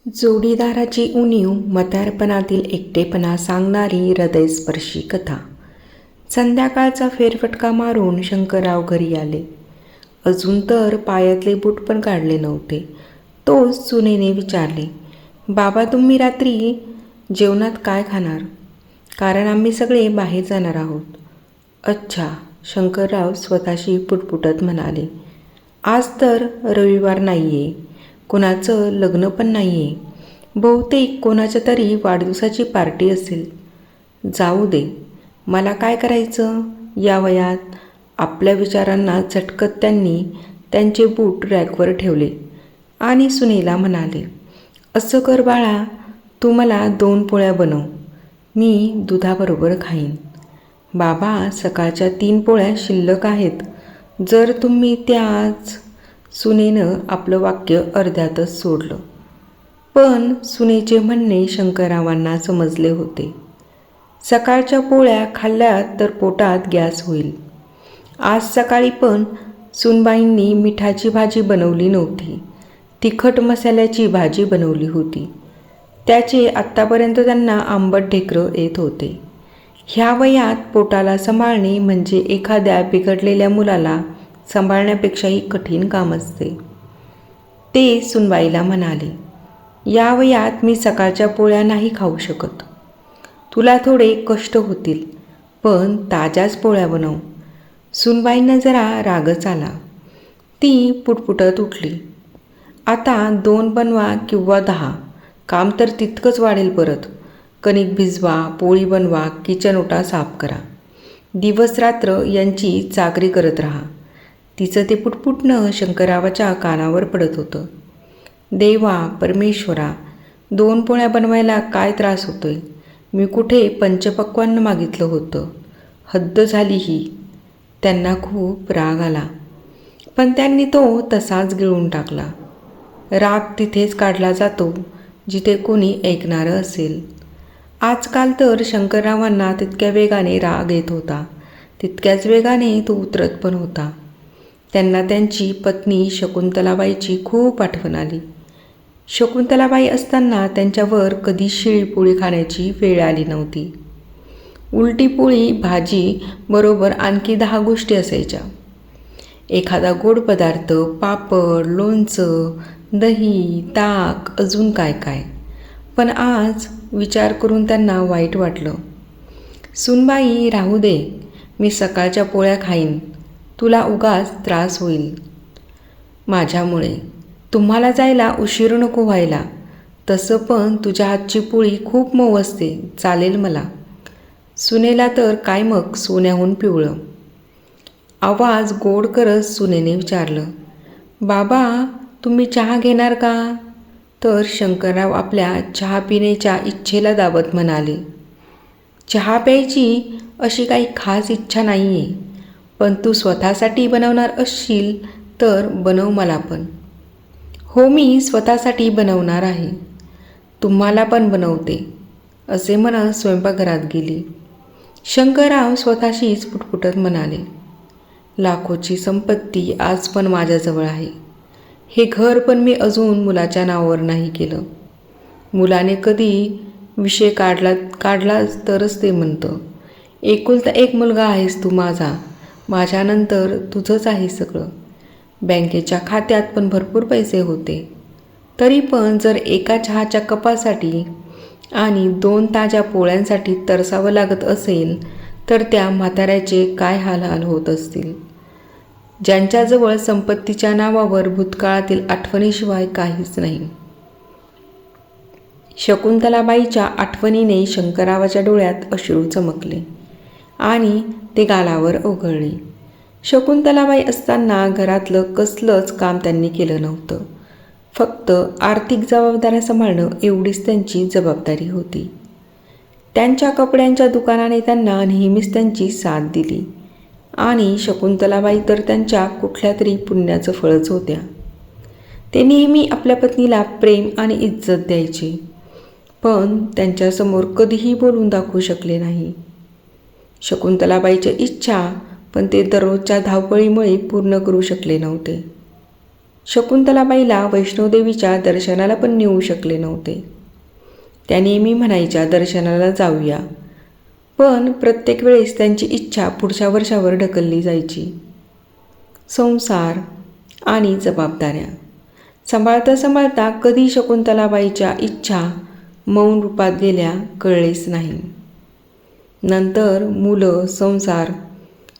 जोडीदाराची उणीव, म्हातारपणातील एकटेपणा सांगणारी हृदयस्पर्शी कथा. संध्याकाळचा फेरफटका मारून शंकरराव घरी आले. अजून तर पायातले बूट पण काढले नव्हते. तोच सुनेने विचारले, बाबा तुम्ही रात्री जेवणात काय खाणार? कारण आम्ही सगळे बाहेर जाणार आहोत. अच्छा, शंकरराव स्वतःशी पुटपुटत म्हणाले. आज तर रविवार नाही आहे, कोणाचं लग्न पण नाही आहे. बहुतेक कोणाच्या तरी वाढदिवसाची पार्टी असेल. जाऊ दे, मला काय करायचं या वयात. आपल्या विचारांना झटकत त्यांनी त्यांचे बूट रॅकवर ठेवले आणि सुनेला म्हणाले, असं कर बाळा, तू मला 2 पोळ्या बनव, मी दुधाबरोबर खाईन. बाबा सकाळच्या 3 पोळ्या शिल्लक आहेत, जर तुम्ही त्याच. सुनेनं आपलं वाक्य अर्ध्यातच सोडलं. पण सुनेचे म्हणणे शंकररावांना समजले होते. सकाळच्या पोळ्या खाल्ल्या तर पोटात गॅस होईल. आज सकाळी पण सुनबाईंनी मिठाची भाजी बनवली नव्हती, तिखट मसाल्याची भाजी बनवली होती. त्याचे आत्तापर्यंत त्यांना आंबट ढेकरं येत होते. ह्या वयात पोटाला सांभाळणे म्हणजे एखाद्या बिघडलेल्या मुलाला सांभाळण्यापेक्षाही कठीण काम असते. ते सुनबाईला म्हणाले, या वयात मी सकाळच्या पोळ्या नाही खाऊ शकत. तुला थोडे कष्ट होतील, पण ताज्याच पोळ्या बनव. सुनबाईंना जरा रागच आला. ती पुटपुटत उठली, आता 2 बनवा किंवा 10, काम तर तितकंच वाढेल. परत कणिक भिजवा, पोळी बनवा, किचन ओटा साफ करा, दिवस रात्र यांची चाकरी करत राहा. तिचं ते पुटपुटणं शंकररावाच्या कानावर पडत होतं. देवा परमेश्वरा, 2 पोळ्या बनवायला काय त्रास होतोय? मी कुठे पंचपक्वान्न मागितलं होतं? हद्द झाली ही. त्यांना खूप राग आला, पण त्यांनी तो तसाच गिळून टाकला. राग तिथेच काढला जातो जिथे कोणी ऐकणारं असेल. आजकाल तर शंकररावांना तितक्या वेगाने राग येत होता, तितक्याच वेगाने तो उतरत पण होता. त्यांना त्यांची पत्नी शकुंतलाबाईची खूप आठवण आली. शकुंतलाबाई असताना त्यांच्यावर कधी शिळी पोळी खाण्याची वेळ आली नव्हती. उलटी पोळी, भाजी बरोबर आणखी 10 गोष्टी असायच्या. एखादा गोड पदार्थ, पापड, लोणचं, दही, ताक, अजून काय काय. पण आज विचार करून त्यांना वाईट वाटलं. सुनबाई राहू दे, मी सकाळच्या पोळ्या खाईन, तुला उगाच त्रास होईल माझ्यामुळे. तुम्हाला जायला उशीर नको व्हायला. तसं पण तुझ्या हातची पोळी खूप मऊ असते, चालेल मला. सुनेला तर काय मग सोन्याहून पिवळं. आवाज गोड करत सुनेने विचारलं, बाबा तुम्ही चहा घेणार का? तर शंकरराव आपल्या चहा पिण्याच्या इच्छेला दाबत म्हणाले, चहा प्यायची अशी काही खास इच्छा नाही आहे, पण तू स्वतःसाठी बनवणार असशील तर बनव मला पण. हो, मी स्वतःसाठी बनवणार आहे, तुम्हाला पण बनवते, असे म्हणत स्वयंपाकघरात गेली. शंकरराव स्वतःशीच पुटपुटत म्हणाले, लाखोची संपत्ती आज पण माझ्याजवळ आहे. हे घर पण मी अजून मुलाच्या नावावर नाही केलं. मुलाने कधी विषय काढलाच तरच ते म्हणतं, एकुलता एक मुलगा आहेस तू माझा, माझ्यानंतर तुझंच आहे सगळं. बँकेच्या खात्यात पण भरपूर पैसे होते, तरी पण जर एका चहाच्या कपासाठी आणि 2 ताज्या पोळ्यांसाठी तरसावं लागत असेल तर त्या म्हाताऱ्याचे काय हाल होत असतील, ज्यांच्याजवळ संपत्तीच्या नावावर भूतकाळातील आठवणीशिवाय काहीच नाही. शकुंतलाबाईच्या आठवणीने शंकररावाच्या डोळ्यात अश्रू चमकले आणि ते गालावर ओघळले. शकुंतलाबाई असताना घरातलं कसलंच काम त्यांनी केलं नव्हतं. फक्त आर्थिक जबाबदाऱ्या सांभाळणं एवढीच त्यांची जबाबदारी होती. त्यांच्या कपड्यांच्या दुकानाने त्यांना नेहमीच त्यांची साथ दिली आणि शकुंतलाबाई तर त्यांच्या कुठल्या तरी पुण्याचं फळच होत्या. ते नेहमी आपल्या पत्नीला प्रेम आणि इज्जत द्यायचे, पण त्यांच्यासमोर कधीही बोलून दाखवू शकले नाही. शकुंतलाबाईच्या इच्छा पण ते दररोजच्या धावपळीमुळे पूर्ण करू शकले नव्हते. शकुंतलाबाईला वैष्णोदेवीच्या दर्शनाला पण नेऊ शकले नव्हते. त्या नेहमी म्हणायच्या दर्शनाला जाऊया, पण प्रत्येक वेळेस त्यांची इच्छा पुढच्या वर्षावर ढकलली जायची. संसार आणि जबाबदाऱ्या सांभाळता सांभाळता कधी शकुंतलाबाईच्या इच्छा मौन रूपात गेल्या कळलेच नाही. नंतर मुलं, संसार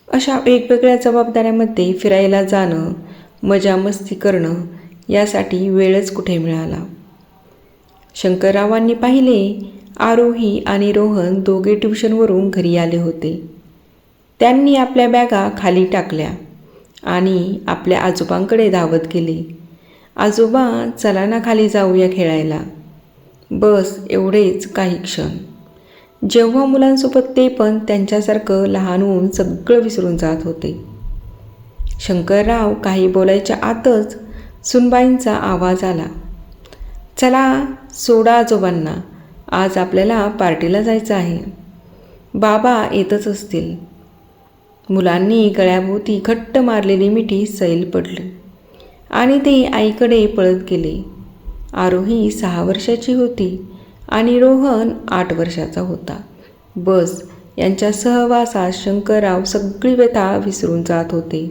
अशा वेगवेगळ्या जबाबदाऱ्यामध्ये फिरायला जाणं, मजा मस्ती करणं यासाठी वेळच कुठे मिळाला. शंकररावांनी पाहिले आरोही आणि रोहन दोघे ट्युशनवरून घरी आले होते. त्यांनी आपल्या बॅगा खाली टाकल्या आणि आपल्या आजोबांकडे धावत गेले. आजोबा, चला ना खाली जाऊया खेळायला. बस एवढेच काही क्षण, जेव्हा मुलांसोबत ते पण त्यांच्यासारखं लहान होऊन सगळं विसरून जात होते. शंकरराव काही बोलायच्या आतच सुनबाईंचा आवाज आला, चला सोडा आजोबांना, आज आपल्याला पार्टीला जायचं आहे. बाबा येतच असतील. मुलांनी गळ्याभोवती घट्ट मारलेली मिठी सैल पडली आणि ते आईकडे पळत गेले. आरोही 6 वर्षाची होती आणि रोहन 8 वर्षाचा होता. बस यांच्या सहवासात शंकरराव सगळी व्यथा विसरून जात होते.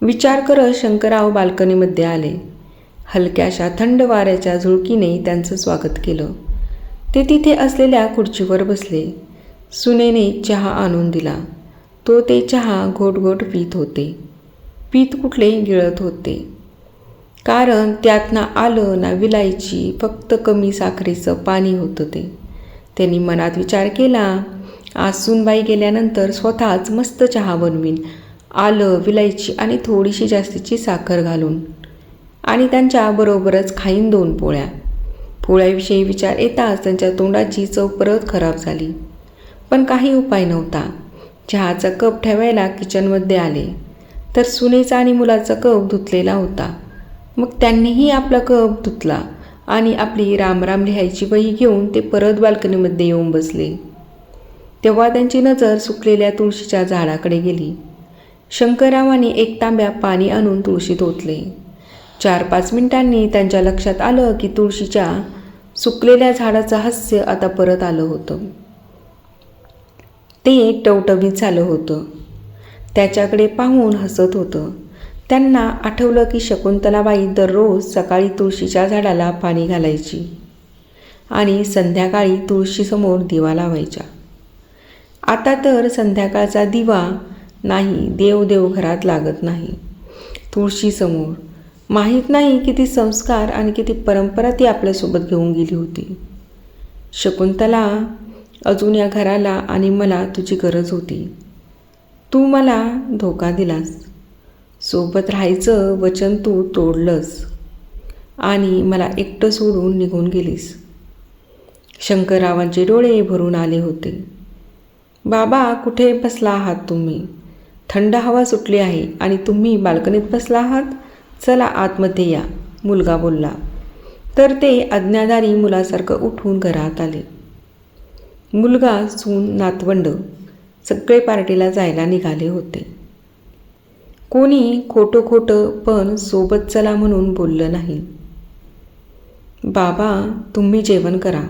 विचार करत शंकरराव बाल्कनीमध्ये आले. हलक्याशा थंड वाऱ्याच्या झुळकीने त्यांचं स्वागत केलं. ते तिथे असलेल्या खुर्चीवर बसले. सुनेने चहा आणून दिला. तो ते चहा घोट पीत होते. पीत कुठले गिळत होते, कारण त्यात ना आलं ना विलायची, फक्त कमी साखरेचं पाणी होतं ते. त्यांनी मनात विचार केला, आज सुनबाई गेल्यानंतर स्वतःच मस्त चहा बनवीन, आलं, विलायची आणि थोडीशी जास्तीची साखर घालून, आणि त्यांच्या बरोबरच खाईन 2 पोळ्या. पोळ्याविषयी विचार येताच त्यांच्या तोंडाची चव परत खराब झाली. पण काही उपाय नव्हता. चहाचा कप ठेवायला किचनमध्ये आले तर सुनेचा आणि मुलाचा कप धुतलेला होता. मग त्यांनीही आपला कप धुतला आणि आपली रामराम लिहायची वही घेऊन ते परत बाल्कनीमध्ये येऊन बसले. तेव्हा त्यांची नजर सुकलेल्या तुळशीच्या झाडाकडे गेली. शंकररावांनी 1 तांब्या पाणी आणून तुळशीत ओतले. 4-5 मिनिटांनी त्यांच्या लक्षात आलं की तुळशीच्या सुकलेल्या झाडाचं हास्य आता परत आलं होतं. ते टवटवीत झालं होतं. त्याच्याकडे पाहून हसत होतं. त्यांना आठवलं की शकुंतलाबाई दररोज सकाळी तुळशीच्या झाडाला पाणी घालायची आणि संध्याकाळी तुळशीसमोर दिवा लावायच्या. आता तर संध्याकाळचा दिवा नाही, देव घरात लागत नाही. तुळशीसमोर माहीत नाही किती संस्कार आणि किती परंपरा ती आपल्यासोबत घेऊन गेली होती. शकुंतला, अजून या घराला आणि मला तुझी गरज होती. तू मला धोका दिलास. सोबत राहायचं वचन तू तोडलंस आणि मला एकटं सोडून निघून गेलीस. शंकररावांचे डोळे भरून आले होते. बाबा, कुठे बसला आहात तुम्ही? थंड हवा सुटली आहे आणि तुम्ही बाल्कनीत बसला आहात. चला आतमध्ये या, मुलगा बोलला. तर ते आज्ञाधारी मुलासारखं उठून घरात आले. मुलगा, सून, नातवंड सगळे पार्टीला जायला निघाले होते. कोणी खोटं पण सोबत चला म्हणून बोललं नाही. बाबा, तुम्ही जेवण करा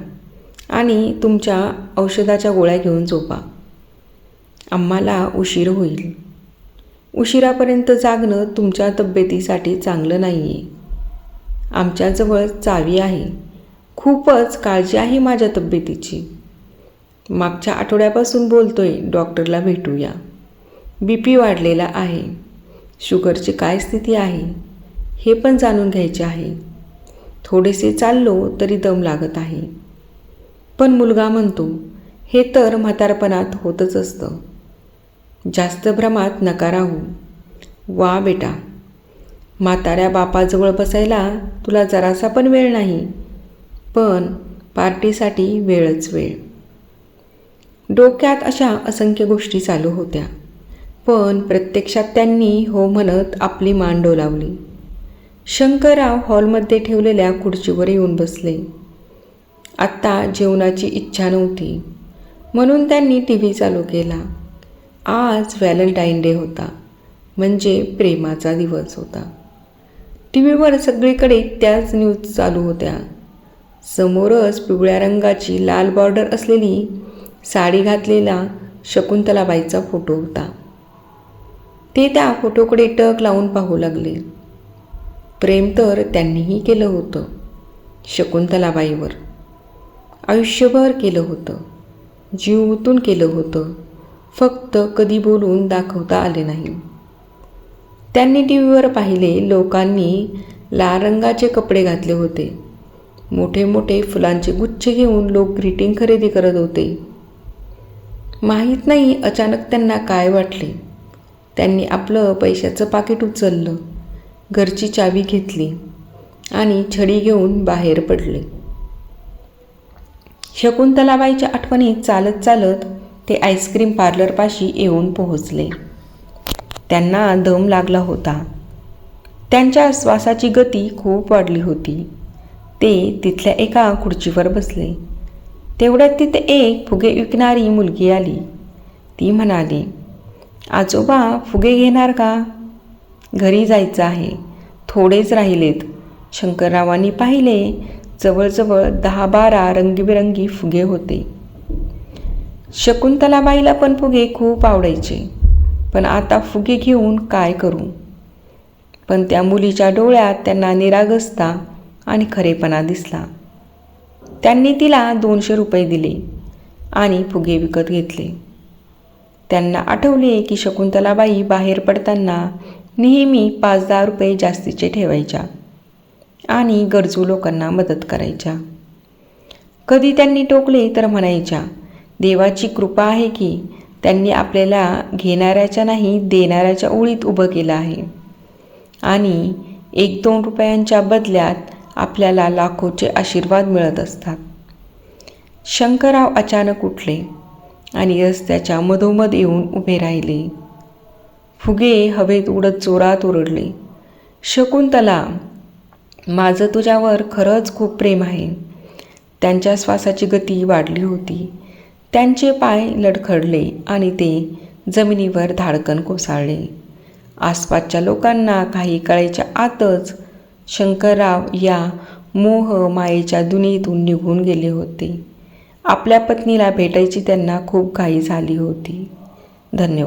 आणि तुमच्या औषधाच्या गोळ्या घेऊन झोपा. आम्हाला उशीर होईल. उशिरापर्यंत जागणं तुमच्या तब्येतीसाठी चांगलं नाही आहे. आमच्याजवळ चावी आहे. खूपच काळजी आहे माझ्या तब्येतीची. मागच्या आठवड्यापासून बोलतोय, डॉक्टरला भेटूया. BP वाढलेला आहे. शुगरची काय स्थिती आहे हे पण जाणून घ्यायचे आहे. थोडेसे चाललो तरी दम लागत आहे. पण मुलगा म्हणतो, हे तर म्हातारपणात होतच असतं. जास्त भ्रमात नका राहू. वा बेटा, म्हाताऱ्या बापाजवळ बसायला तुला जरासा पण वेळ नाही, पण पार्टीसाठी वेळच वेळ. डोक्यात अशा असंख्य गोष्टी चालू होत्या, पण प्रत्यक्षात त्यांनी हो म्हणत आपली मान डोलावली. शंकरराव हॉलमध्ये ठेवलेल्या खुर्चीवर येऊन बसले. आत्ता जेवणाची इच्छा नव्हती म्हणून त्यांनी TV चालू केला. आज व्हॅलेंटाईन डे होता, म्हणजे प्रेमाचा दिवस होता. टी व्हीवर सगळीकडे त्याच न्यूज चालू होत्या. समोरच पिवळ्या रंगाची लाल बॉर्डर असलेली साडी घातलेला शकुंतलाबाईचा फोटो होता. ते त्या फोटोकडे टक लावून पाहू लागले. प्रेम तर त्यांनीही केलं होतं शकुंतलाबाईवर. आयुष्यभर केलं होतं, जीव ओतून केलं होतं, फक्त कधी बोलून दाखवता आले नाही. त्यांनी टी व्हीवर पाहिले, लोकांनी लाल रंगाचे कपडे घातले होते. मोठे मोठे फुलांचे गुच्छ घेऊन लोक ग्रीटिंग खरेदी करत होते. माहीत नाही अचानक त्यांना काय वाटले. त्यांनी आपलं पैशाचं पाकिट उचललं, घरची चावी घेतली आणि छडी घेऊन बाहेर पडले. शकुंतलाबाईच्या आठवणीत चालत चालत ते आईस्क्रीम पार्लरपाशी येऊन पोहोचले. त्यांना दम लागला होता. त्यांच्या श्वासाची गती खूप वाढली होती. ते तिथल्या एका खुर्चीवर बसले. तेवढ्यात तिथे एक फुगे विकणारी मुलगी आली. ती म्हणाली, आजोबा फुगे घेणार का? घरी जायचं आहे, थोडेच राहिलेत. शंकररावांनी पाहिले, जवळजवळ 10-12 रंगीबेरंगी फुगे होते. शकुंतलाबाईला पण फुगे खूप आवडायचे, पण आता फुगे घेऊन काय करू? पण त्या मुलीच्या डोळ्यात त्यांना निरागसता आणि खरेपणा दिसला. त्यांनी तिला 200 रुपये दिले आणि फुगे विकत घेतले. त्यांना आठवले की शकुंतलाबाई बाहेर पडताना नेहमी 5-10 रुपये जास्तीचे ठेवायच्या आणि गरजू लोकांना मदत करायच्या. कधी त्यांनी टोकले तर म्हणायच्या, देवाची कृपा आहे की त्यांनी आपल्याला घेणाऱ्याच्या नाही देणाऱ्याच्या ओळीत उभं केलं आहे आणि 1-2 रुपयांच्या बदल्यात आपल्याला लाखोचे आशीर्वाद मिळत असतात. शंकरराव अचानक उठले आणि रस्त्याच्या मधोमध येऊन उभे राहिले. फुगे हवेत उडत जोरात ओरडले, शकुंतला, माझं तुझ्यावर खरंच खूप प्रेम आहे. त्यांच्या श्वासाची गती वाढली होती. त्यांचे पाय लडखडले आणि ते जमिनीवर धाडकन कोसळले. आसपासच्या लोकांना काही काळाच्या आतच शंकरराव या मोह मायेच्या दुनियेतून निघून गेले होते. आपल्या पत्नीला भेटायची त्यांना खूप घाई झाली होती. धन्यवाद.